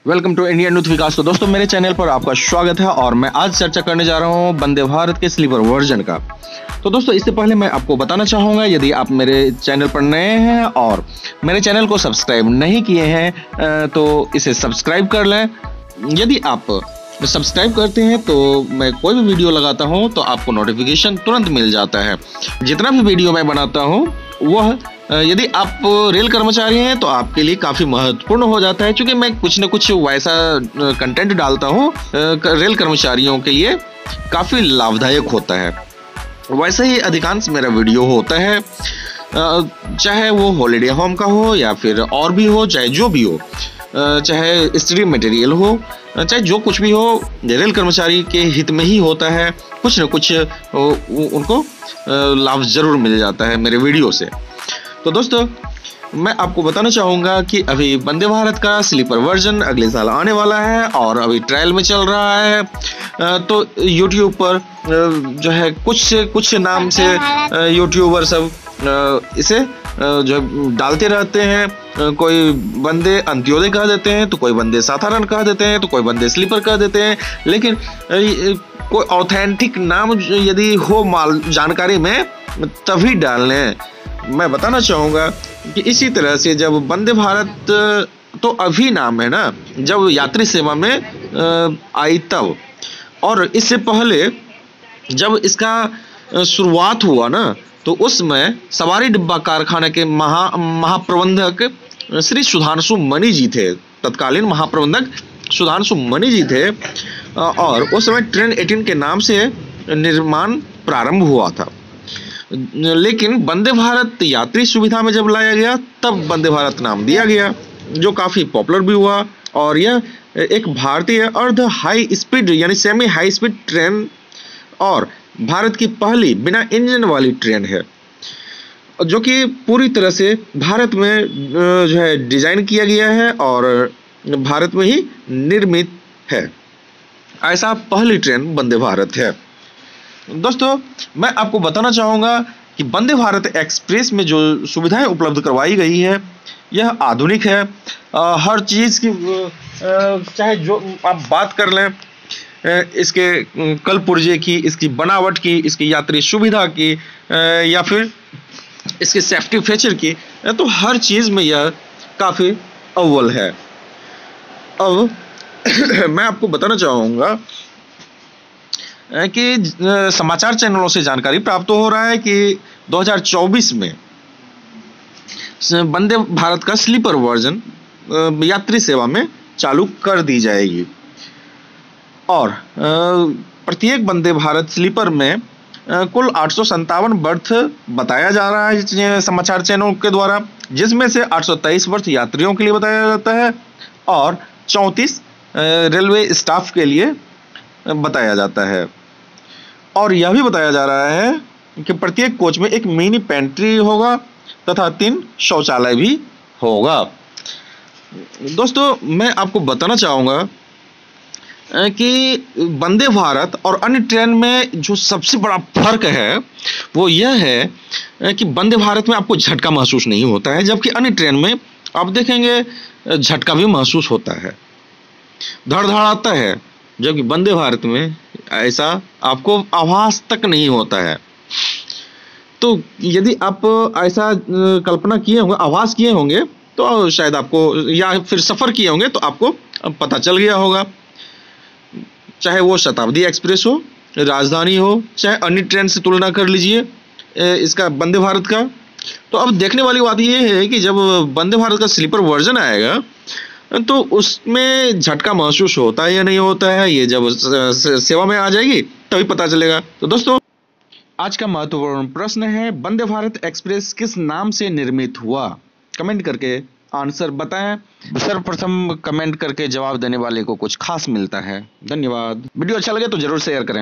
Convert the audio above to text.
Welcome to Indian youth विकास। तो दोस्तों मेरे चैनल पर आपका स्वागत है और मैं आज चर्चा करने जा रहा हूं वंदे भारत के स्लीपर वर्जन का। तो दोस्तों इससे पहले मैं आपको बताना चाहूँगा, यदि आप मेरे चैनल पर नए हैं और मेरे चैनल को सब्सक्राइब नहीं किए हैं तो इसे सब्सक्राइब कर लें। यदि आप सब्सक्राइब करते हैं तो मैं कोई भी वीडियो लगाता हूं तो आपको नोटिफिकेशन तुरंत मिल जाता है। जितना भी वीडियो मैं बनाता हूं वह यदि आप रेल कर्मचारी हैं तो आपके लिए काफ़ी महत्वपूर्ण हो जाता है, क्योंकि मैं कुछ न कुछ वैसा कंटेंट डालता हूं रेल कर्मचारियों के लिए काफ़ी लाभदायक होता है। वैसे ही अधिकांश मेरा वीडियो होता है, चाहे वो हॉलीडे होम का हो या फिर और भी हो, चाहे जो भी हो, चाहे स्टडी मटेरियल हो, चाहे जो कुछ भी हो, रेल कर्मचारी के हित में ही होता है। कुछ न कुछ उनको लाभ जरूर मिल जाता है मेरे वीडियो से। तो दोस्तों मैं आपको बताना चाहूँगा कि अभी वंदे भारत का स्लीपर वर्जन अगले साल आने वाला है और अभी ट्रायल में चल रहा है। तो यूट्यूब पर जो है कुछ नाम से यूट्यूबर सब इसे जो डालते रहते हैं। कोई बंदे अंत्योदय कह देते हैं, तो कोई बंदे साधारण कह देते हैं, तो कोई बंदे स्लीपर कह देते हैं। लेकिन कोई ऑथेंटिक नाम यदि हो जानकारी में तभी डालने। मैं बताना चाहूँगा कि इसी तरह से जब वंदे भारत तो अभी नाम है ना, जब यात्री सेवा में आई तब, और इससे पहले जब इसका शुरुआत हुआ ना तो उसमें सवारी डिब्बा कारखाने के महाप्रबंधक श्री सुधांशु मणि जी थे। तत्कालीन महाप्रबंधक सुधांशु मणि जी थे और उस समय ट्रेन 18 के नाम से निर्माण प्रारंभ हुआ था। लेकिन वंदे भारत यात्री सुविधा में जब लाया गया तब वंदे भारत नाम दिया गया, जो काफ़ी पॉपुलर भी हुआ। और यह एक भारतीय अर्ध हाई स्पीड यानी सेमी हाई स्पीड ट्रेन और भारत की पहली बिना इंजन वाली ट्रेन है, जो कि पूरी तरह से भारत में जो है डिजाइन किया गया है और भारत में ही निर्मित है। ऐसा पहली ट्रेन वंदे भारत है। दोस्तों मैं आपको बताना चाहूँगा कि वंदे भारत एक्सप्रेस में जो सुविधाएं उपलब्ध करवाई गई है यह आधुनिक है। हर चीज़ की चाहे जो आप बात कर लें, इसके कलपुर्जे की, इसकी बनावट की, इसकी यात्री सुविधा की या फिर इसके सेफ्टी फीचर की, तो हर चीज़ में यह काफ़ी अव्वल है। अब मैं आपको बताना चाहूँगा कि समाचार चैनलों से जानकारी प्राप्त हो रहा है कि 2024 में वंदे भारत का स्लीपर वर्जन यात्री सेवा में चालू कर दी जाएगी और प्रत्येक वंदे भारत स्लीपर में कुल 857 बर्थ बताया जा रहा है समाचार चैनल के द्वारा, जिसमें से 823 बर्थ यात्रियों के लिए बताया जाता है और 34 रेलवे स्टाफ के लिए बताया जाता है। और यह भी बताया जा रहा है कि प्रत्येक कोच में एक मिनी पेंट्री होगा तथा 3 शौचालय भी होगा। दोस्तों मैं आपको बताना चाहूँगा कि वंदे भारत और अन्य ट्रेन में जो सबसे बड़ा फर्क है वो यह है कि वंदे भारत में आपको झटका महसूस नहीं होता है, जबकि अन्य ट्रेन में आप देखेंगे झटका भी महसूस होता है, धड़ धड़ आता है, जबकि वंदे भारत में ऐसा आपको आभास तक नहीं होता है। तो यदि आप ऐसा कल्पना किए होंगे, आभास किए होंगे, तो शायद आपको या फिर सफ़र किए होंगे तो आपको पता चल गया होगा। चाहे वो शताब्दी एक्सप्रेस हो, राजधानी हो, चाहे अन्य ट्रेन से तुलना कर लीजिए इसका वंदे भारत का। तो अब देखने वाली बात यह है कि जब वंदे भारत का स्लीपर वर्जन आएगा तो उसमें झटका महसूस होता है या नहीं होता है, ये जब सेवा में आ जाएगी तभी पता चलेगा। तो दोस्तों आज का महत्वपूर्ण प्रश्न है, वंदे भारत एक्सप्रेस किस नाम से निर्मित हुआ? कमेंट करके आंसर बताएं। सर्वप्रथम कमेंट करके जवाब देने वाले को कुछ खास मिलता है। धन्यवाद। वीडियो अच्छा लगे तो जरूर शेयर करें।